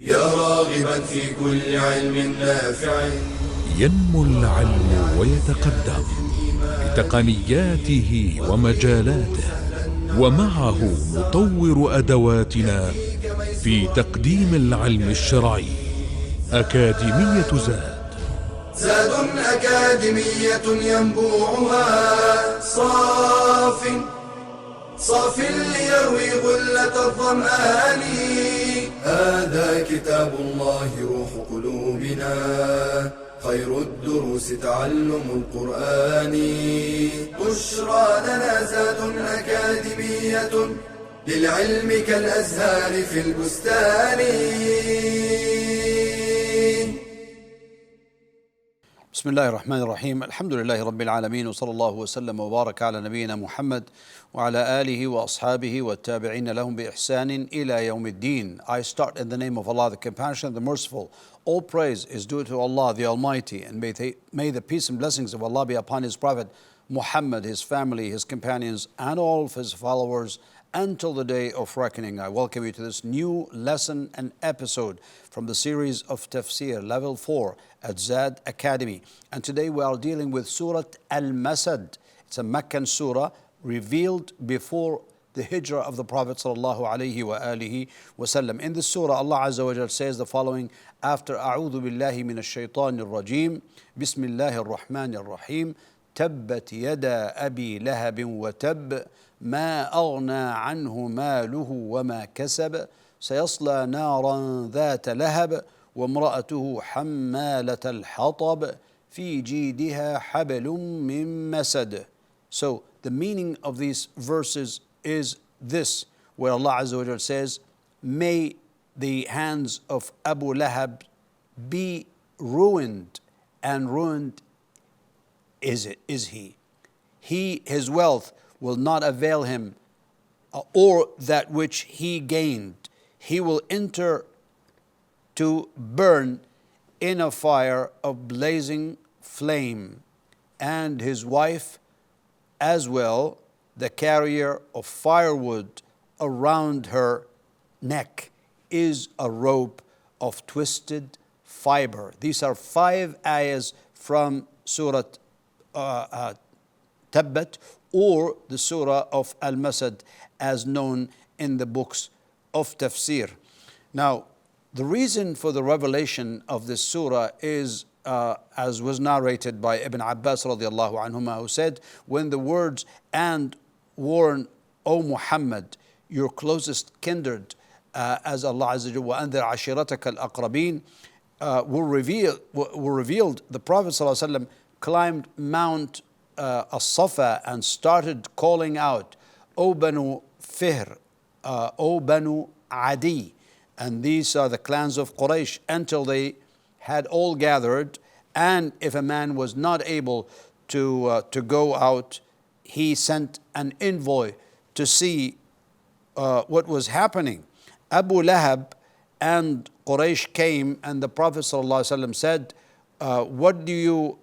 يا راغبا في كل علم نافع. ينمو العلم ويتقدم بتقنياته ومجالاته، ومعه نطور أدواتنا في تقديم العلم الشرعي. أكاديمية زاد أكاديمية ينبوعها صاف ليروي غلة الظمآن. هذا كتاب الله روح قلوبنا، خير الدروس تعلم القرآن. بشرى لنا زاد أكاديمية للعلم كالأزهار في البستان. بسم الله الرحمن الرحيم. الحمد لله رب العالمين، وصلى الله وسلم وبارك على نبينا محمد وعلى آله وأصحابه والتابعين لهم بإحسان إلى يوم الدين. I start in the name of Allah, the Compassionate, the Merciful. All praise is due to Allah, the Almighty, and may the peace and blessings of Allah be upon His Prophet Muhammad, his family, his companions, and all of his followers until the day of reckoning. I welcome you to this new lesson and episode from the series of Tafsir, Level 4 at Zad Academy. And today we are dealing with Surah Al-Masad. It's a Meccan surah revealed before the hijrah of the Prophet sallallahu alaihi wasallam. In this surah, Allah Azza wa Jalla says the following after A'udhu billahi minash shaitanir rajim. Bismillahir rahmanir rahim. تبت يدا أبي لهب وتب ما أغنى عنه ماله وما كسب سيصلى نارا ذات لهب وامرأته حمالة الحطب في جيدها حبل من مسد. So the meaning of these verses is this, where Allah Azza wa Jalla says, may the hands of Abu Lahab be ruined, and ruined is he. His wealth will not avail him, or that which he gained. He will enter to burn in a fire of blazing flame, and his wife as well, the carrier of firewood around her neck is a rope of twisted fiber. These are 5 ayahs from Surah Tabbat, or the surah of Al-Masad as known in the books of Tafsir. Now, the reason for the revelation of this surah is as was narrated by Ibn Abbas radiallahu anhuma, who said, when the words "and warn, O Muhammad, your closest kindred," as Allah Azza wa Jalla, وَأَنذِرْ عَشِيرَتَكَ الْأَقْرَبِينَ, were revealed, the Prophet sallallahu alaihi wasallam climbed Mount As-Safa and started calling out, O Banu Fihr, O Banu Adi, and these are the clans of Quraysh, until they had all gathered. And if a man was not able to go out, he sent an envoy to see what was happening. Abu Lahab and Quraysh came, and the Prophet ﷺ said, what do you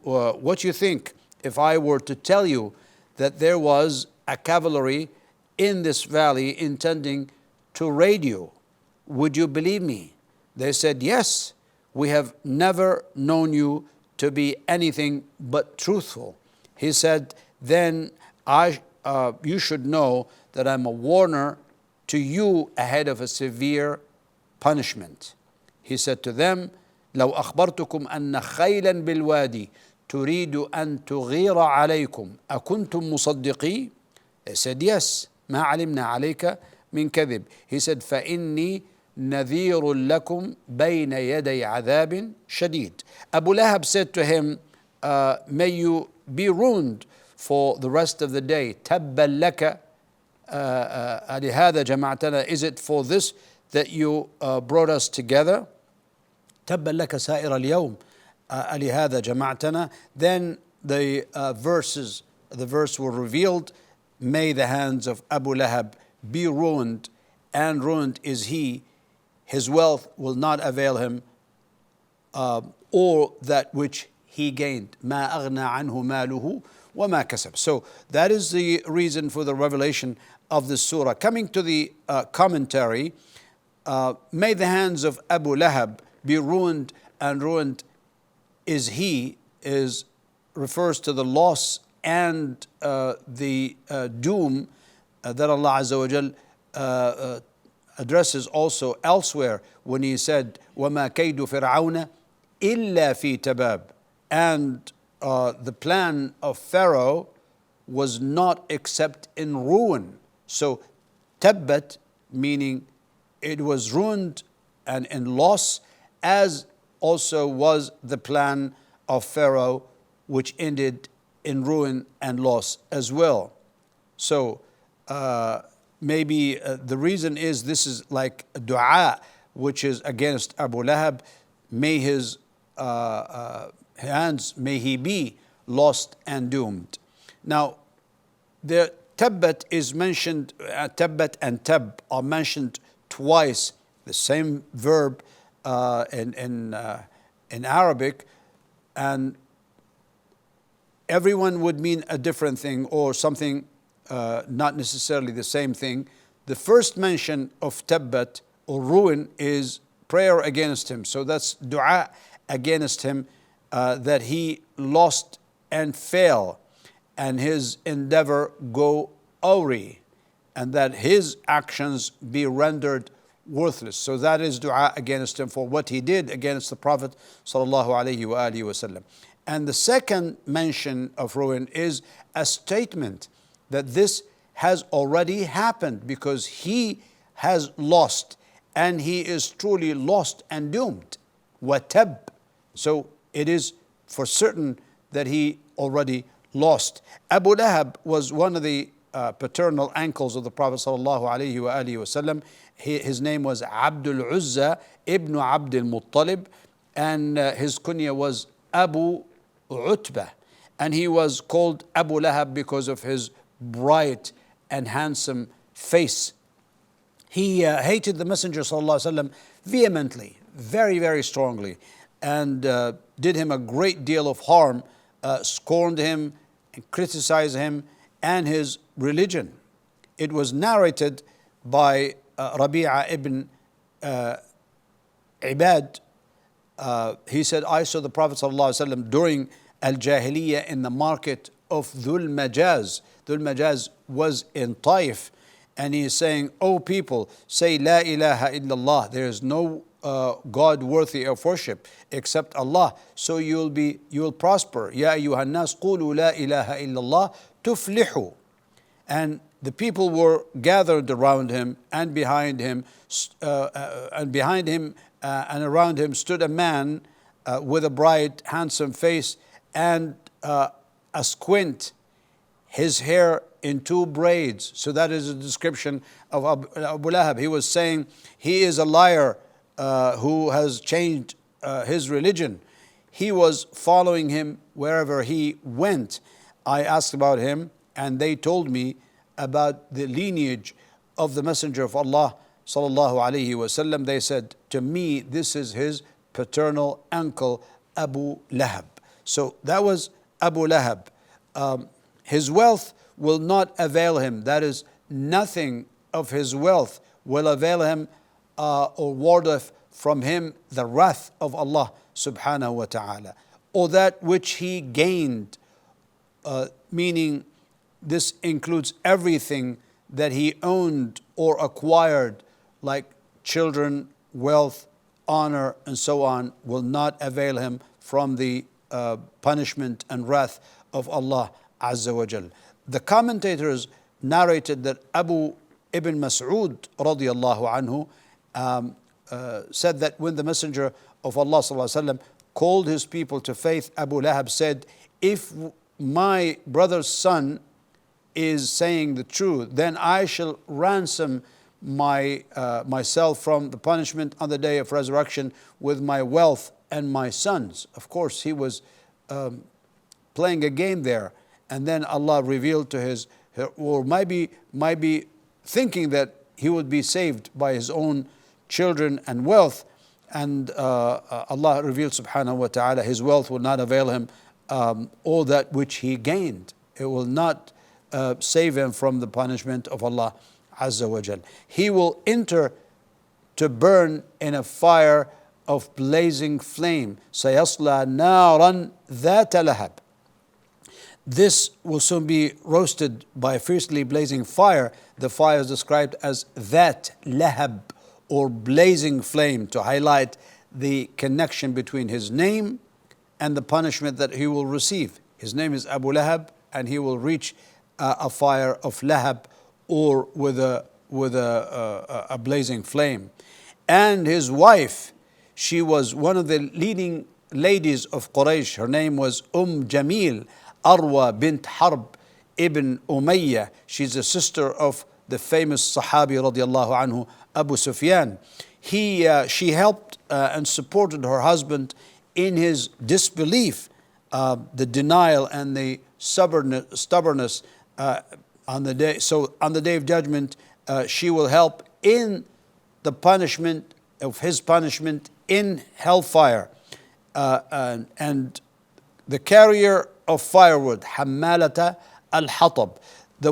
think if I were to tell you that there was a cavalry in this valley intending to raid you? Would you believe me? They said, yes, we have never known you to be anything but truthful. He said, then you should know that I'm a warner to you ahead of a severe punishment. He said to them, لو أخبرتكم أن خيلا بالوادي تريد أن تغير عليكم أكنتم مصدقي? They said, yes, ما علمنا عليك من كذب. He said, فإني نذير لكم بين يدي عذاب شديد. Abu Lahab said to him, may you be ruined for the rest of the day. تبا لك لهذا جمعتنا. Is it for this that you brought us together? تبا لك سائر اليوم لهذا جمعتنا. Then the verse were revealed. May the hands of Abu Lahab be ruined, and ruined is he. His wealth will not avail him, or that which he gained. ما أغنى عنه ماله وما كسب. So that is the reason for the revelation of this surah. Coming to the commentary, may the hands of Abu Lahab be ruined, and ruined is he, is refers to the loss and the doom that Allah Azza wa Jal addresses also elsewhere when he said, وَمَا كَيْدُ فِرْعَوْنَ إِلَّا فِي تَبَابٍ. And the plan of Pharaoh was not except in ruin. So tabbat, meaning it was ruined and in loss, as also was the plan of Pharaoh, which ended in ruin and loss as well. So maybe the reason is this is like a dua which is against Abu Lahab. May his hands, may he be lost and doomed. Now, the tabbat is mentioned, tabbat and tab are mentioned twice, the same verb in Arabic, and everyone would mean a different thing or something not necessarily the same thing. The first mention of tabbat or ruin is prayer against him. So that's dua against him, that he lost and fail, and his endeavor go awry, and that his actions be rendered worthless. So that is dua against him for what he did against the Prophet sallallahu alaihi wasallam. And the second mention of ruin is a statement that this has already happened, because he has lost and he is truly lost and doomed. Watab. So it is for certain that he already lost. Abu Lahab was one of the paternal uncles of the Prophet sallallahu alaihi wasallam. His name was Abdul Uzza ibn Abdul Muttalib, and his kunya was Abu Utbah, and he was called Abu Lahab because of his bright and handsome face. He hated the Messenger ﷺ vehemently, very, very strongly, and did him a great deal of harm, scorned him and criticized him and his religion. It was narrated by Rabi'a ibn Ibad. He said, I saw the Prophet ﷺ during Al-Jahiliyyah in the market of Dhul Majaz. Dhul Majaz was in Taif, and he is saying, O people, say La ilaha illallah. There is no God worthy of worship except Allah. So you will prosper. Ya ayyuhan nas qulu la ilaha illallah tuflihu. And the people were gathered around him, and behind him, and around him stood a man with a bright, handsome face and a squint, his hair in two braids. So that is a description of Abu Lahab. He was saying he is a liar who has changed his religion. He was following him wherever he went. I asked about him, and they told me about the lineage of the Messenger of Allah sallallahu alaihi wasallam. They said to me, this is his paternal uncle Abu Lahab. So that was Abu Lahab. His wealth will not avail him. That is, nothing of his wealth will avail him or ward off from him the wrath of Allah subhanahu wa ta'ala, or that which he gained, meaning this includes everything that he owned or acquired, like children, wealth, honor, and so on, will not avail him from the punishment and wrath of Allah Azza wa Jal. The commentators narrated that Abu ibn Mas'ud radiallahu anhu said that when the Messenger of Allah sallallahu alaihi wasallam called his people to faith, Abu Lahab said, if my brother's son is saying the truth, then I shall ransom myself from the punishment on the day of resurrection with my wealth and my sons. Of course, he was playing a game there, and then Allah revealed to his, or might be thinking that he would be saved by his own children and wealth, and Allah revealed subhanahu wa ta'ala, his wealth will not avail him all that which he gained. It will not save him from the punishment of Allah Azza wa Jal. He will enter to burn in a fire of blazing flame. سَيَصْلَى نَارًا ذَاتَ لَهَبٍ. This will soon be roasted by a fiercely blazing fire. The fire is described as that lahab, or blazing flame, to highlight the connection between his name and the punishment that he will receive. His name is Abu Lahab, and he will reach a fire of lahab, or with a blazing flame. And his wife, she was one of the leading ladies of Quraysh. Her name was Jamil Arwa bint Harb ibn Umayyah. She's a sister of the famous Sahabi radiallahu anhu, Abu Sufyan. She helped and supported her husband in his disbelief, the denial and the stubbornness on the day. So on the day of judgment, she will help in the punishment of his punishment in hellfire. And the carrier of firewood, Hammalata al-Hatab. The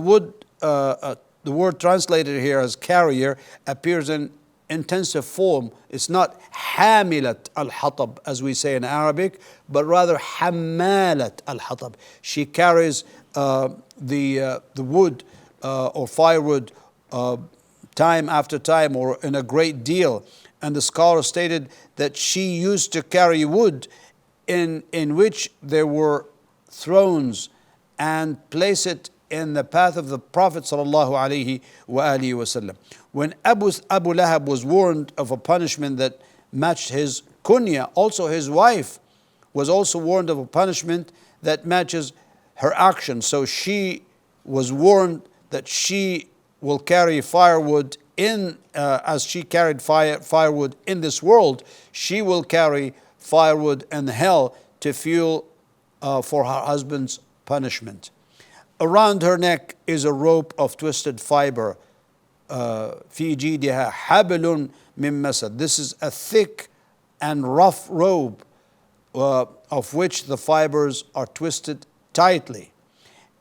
word translated here as carrier appears in intensive form. It's not Hamilat al-Hatab as we say in Arabic, but rather Hammalat al-Hatab. She carries the wood or firewood time after time, or in a great deal. And the scholar stated that she used to carry wood in which there were thrones, and place it in the path of the Prophet sallallahu alaihi wasallam. When Abu Lahab was warned of a punishment that matched his kunya, also his wife was also warned of a punishment that matches her action. So she was warned that she will carry firewood as she carried firewood in this world, she will carry firewood in hell to fuel for her husband's punishment. Around her neck is a rope of twisted fiber. في جيدها حبل من مسد. This is a thick and rough robe of which the fibers are twisted tightly.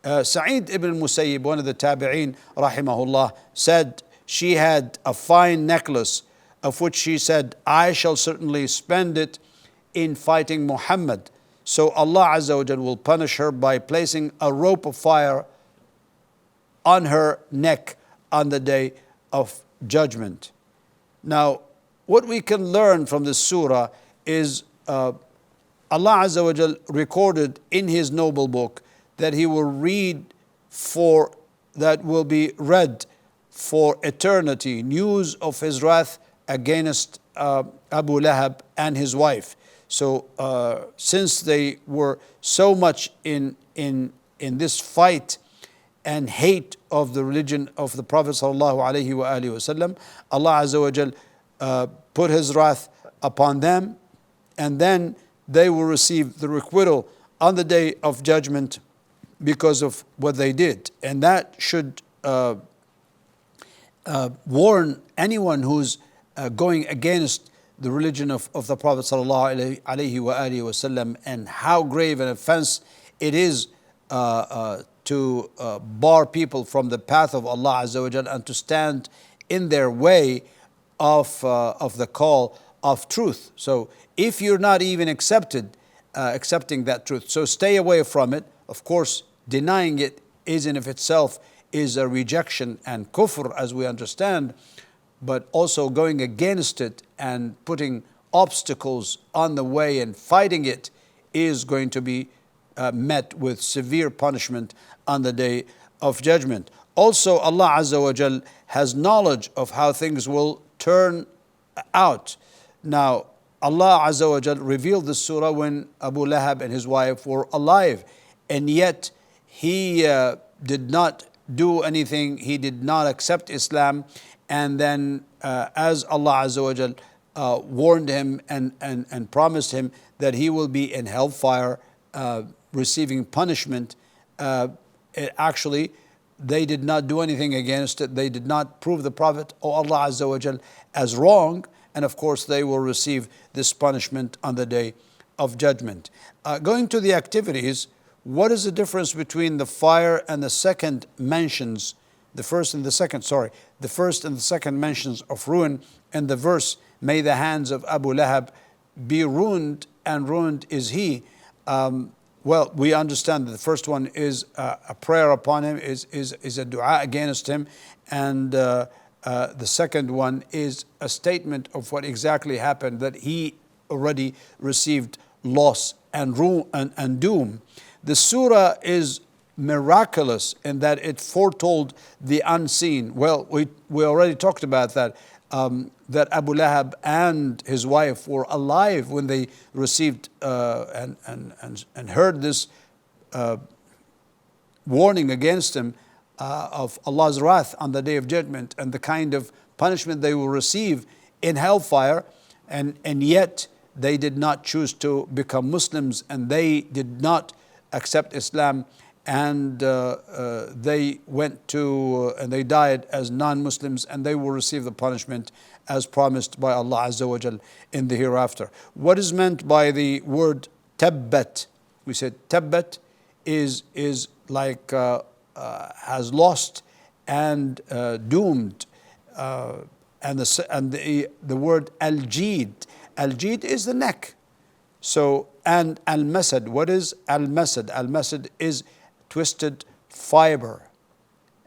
Sa'id ibn Musayyib, one of the tabi'een, rahimahullah, said she had a fine necklace of which she said, I shall certainly spend it in fighting Muhammad. So Allah Azza wa Jal will punish her by placing a rope of fire on her neck on the day of judgment. Now, what we can learn from this surah is Allah Azza wa Jal recorded in His noble book that He will will be read for eternity, news of His wrath against Abu Lahab and his wife. So since they were so much in this fight and hate of the religion of the Prophet sallallahu alaihi wasallam, Allah Azza wa Jal put His wrath upon them, and then they will receive the requital on the day of judgment because of what they did. And that should warn anyone who's going against the religion of the Prophet sallallahu alaihi wasallam, and how grave an offense it is to bar people from the path of Allah Azza wa Jal and to stand in their way of the call of truth. So if you're not even accepting that truth, so stay away from it. Of course, denying it is in of itself is a rejection and kufr, as we understand, but also going against it and putting obstacles on the way and fighting it is going to be met with severe punishment on the day of judgment. Also, Allah Azza wa Jal has knowledge of how things will turn out. Now, Allah Azza wa Jal revealed this surah when Abu Lahab and his wife were alive, and yet he did not do anything. He did not accept Islam. And then as Allah Azza wa Jal warned him and promised him that he will be in hellfire receiving punishment, actually they did not do anything against it. They did not prove the Prophet or Allah Azza wa Jal as wrong, and of course they will receive this punishment on the day of judgment. Going to the activities, what is the difference between the fire and the second mentions, the first and the second mentions of ruin in the verse, may the hands of Abu Lahab be ruined, and ruined is he. Well, we understand that the first one is a prayer upon him, is a dua against him, and the second one is a statement of what exactly happened, that he already received loss and ruin and doom. The surah is miraculous in that it foretold the unseen. Well, we already talked about that. That Abu Lahab and his wife were alive when they received and heard this warning against him of Allah's wrath on the Day of Judgment and the kind of punishment they will receive in hellfire, and yet they did not choose to become Muslims, and they did not accept Islam, and they went to and they died as non-Muslims, and they will receive the punishment as promised by Allah Azza wa Jal in the hereafter. What is meant by the word tabbat? We said tabbat is like has lost and doomed, and the word al-jid. Al-jid is the neck. So, and al-masad. What is al-masad? Al-masad is twisted fiber,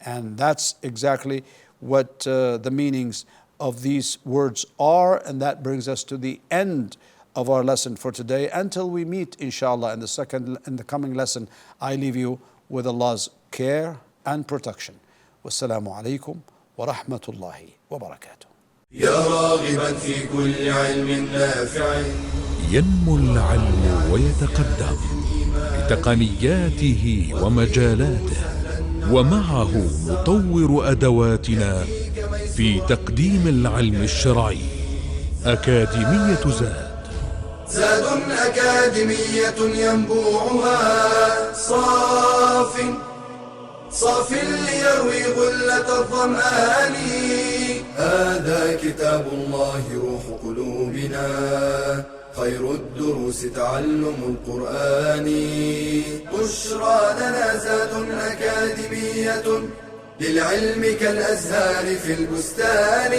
and that's exactly what the meanings of these words are. And that brings us to the end of our lesson for today. Until we meet, inshallah, in the coming lesson, I leave you with Allah's care and protection. Wassalamu alaikum wa rahmatullahi wa barakatuh. يا راغبا في كل علم نافع ينمو العلم ويتقدم بتقنياته ومجالاته، ومعه نطور أدواتنا في تقديم العلم الشرعي. أكاديمية زاد أكاديمية ينبوعها صاف ليروي غلة الظمآن. هذا كتاب الله روح قلوبنا، خير الدروس تعلم القرآن. بشرى لنا زاد أكاديمية للعلم كالأزهار في البستان.